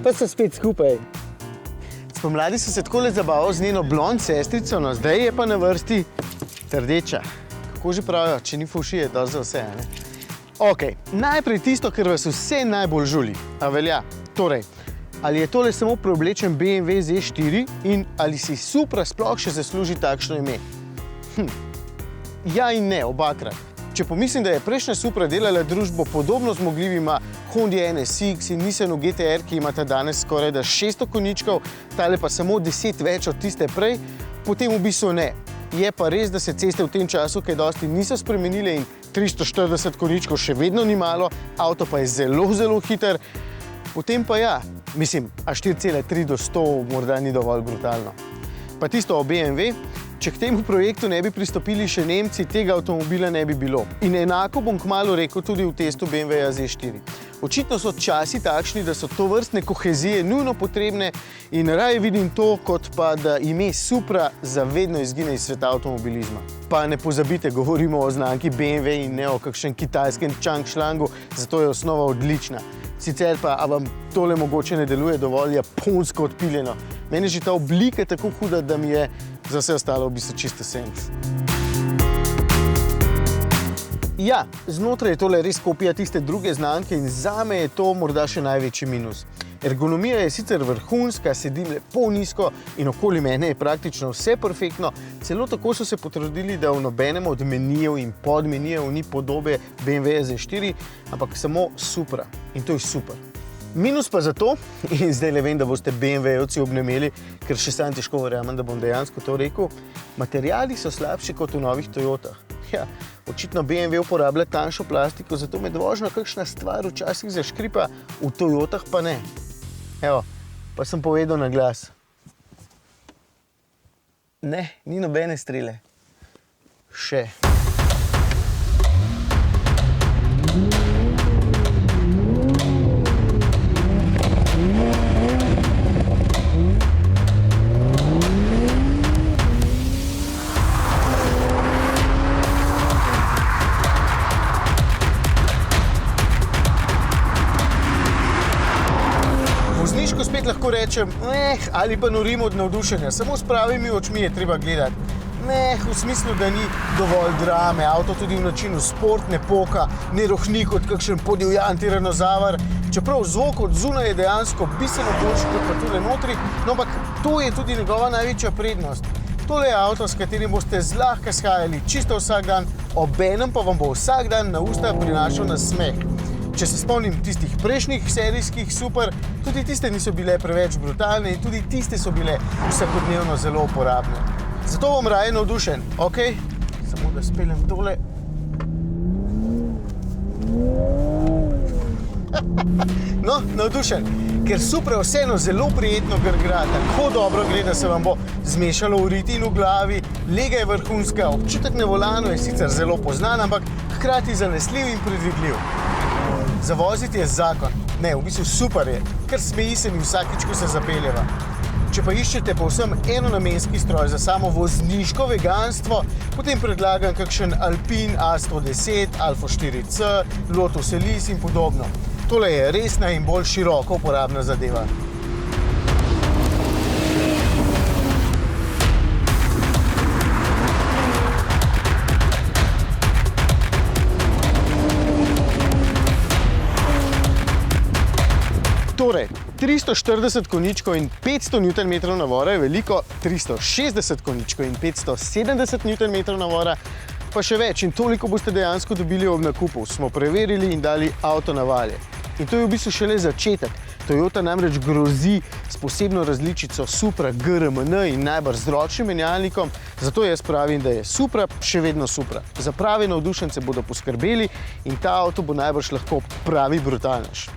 pa so spet skupaj. Spomladi sem se takole zabaval z njeno blond sestrico, no zdaj je pa na vrsti rdeča. Kako že pravijo, če ni fovšije, je dosti za vse, ne? Ok, najprej tisto, kar vas vse najbolj žuli, a velja. Torej, ali je tole samo preoblečen BMW Z4 in ali si Supra sploh še zasluži takšno ime? Ja in ne, obakrat. Če pomislim, da je prejšnja Supra delala družbo podobno zmogljivima Hondi NSX in Nissanu GT-R, ki imata danes skoraj 600 konjičkov, tale pa samo 10 več od tiste prej, potem v bistvu ne. Je pa res, da se ceste v tem času kaj dosti niso spremenile in 340 konjičkov še vedno ni malo, avto pa je zelo, zelo hiter. Potem pa ja, mislim, a 4,3 do 100 morda ni dovolj brutalno. Pa tisto o BMW, če k temu projektu ne bi pristopili še Nemci, tega avtomobila ne bi bilo. In enako bom kmalu rekel tudi v testu BMW Z4. Očitno so časi takšni, da so tovrstne kohezije nujno potrebne in raje vidim to, kot pa da ime Supra zavedno izgine iz sveta avtomobilizma. Pa ne pozabite, govorimo o znamki BMW in ne o kakšnem kitajskem Changshlangu, zato je osnova odlična. Sicer pa, a vam tole mogoče ne deluje dovolj japonsko odpiljeno. Meni je že ta oblika tako huda, da mi je za vse ostalo v bistvu čisto sens. Ja, znotraj je tole res kopija tiste druge znamke in zame je to morda še največji minus. Ergonomija je sicer vrhunska, sedim lepo nizko in okoli mene je praktično vse perfektno. Celo tako so se potrudili, da v nobenem od menijev in podmenijev ni podobe BMW Z4, ampak samo Supra. In to je super. Minus pa zato, in zdaj le vem, da boste BMW-jevci obnemeli, ker še sam težko verjamem, da bom dejansko to rekel, materiali so slabši kot v novih Toyotah. Ja, očitno BMW uporablja tanjšo plastiko, zato med vožnjo kakšna stvar včasih zaškripa, v Toyotah pa ne. Evo, pa sem povedal na glas. Ne, ni nobene strele. Še. Vozniško spet lahko rečem, ali pa norim od navdušenja, samo s pravimi očmi je treba gledati. V smislu, da ni dovolj drame, avto tudi v načinu sport ne poka, ne rohni kot kakšen podivjan tiranozavar, čeprav zvok od zunaj je dejansko bistveno boljši kot pa tule notri, no ampak to je tudi njegova največja prednost. Tole je avto, s katerim boste zlahka shajali čisto vsak dan, obenem pa vam bo vsak dan na usta prinašal nasmeh. Če se spomnim tistih prejšnjih serijskih Super, tudi tiste niso bile preveč brutalne in tudi tiste so bile vsakodnevno zelo uporabne. Zato bom raje navdušen, ok? Samo da speljem tole. No, navdušen, ker Supra vseeno zelo prijetno grgra, tako dobro gre, da se vam bo zmešalo v riti in v glavi, lega je vrhunska, občutek na volanu je sicer zelo poznan, ampak hkrati zanesljiv in predvidljiv. Zavoziti je zakon. Ne, v bistvu super je, ker smeji se mi vsakič, ko se zapeljeva. Če pa iščete povsem enonamenski stroj za samo vozniško veganstvo, potem predlagam kakšen Alpine A110, Alfa 4C, Lotus Elise in podobno. Tole je resna in bolj široko uporabna zadeva. Torej, 340 konjičkov in 500 Nm navora je veliko, 360 konjičkov in 570 Nm navora pa še več in toliko boste dejansko dobili ob nakupu. Smo preverili in dali avto na valje. In to je v bistvu šele začetek. Toyota namreč grozi s posebno različico Supra GRMN in najbrž z ročnim menjalnikom, zato jaz pravim, da je Supra še vedno Supra. Za prave navdušence bodo poskrbeli in ta avto bo najbrž lahko pravi brutalnež.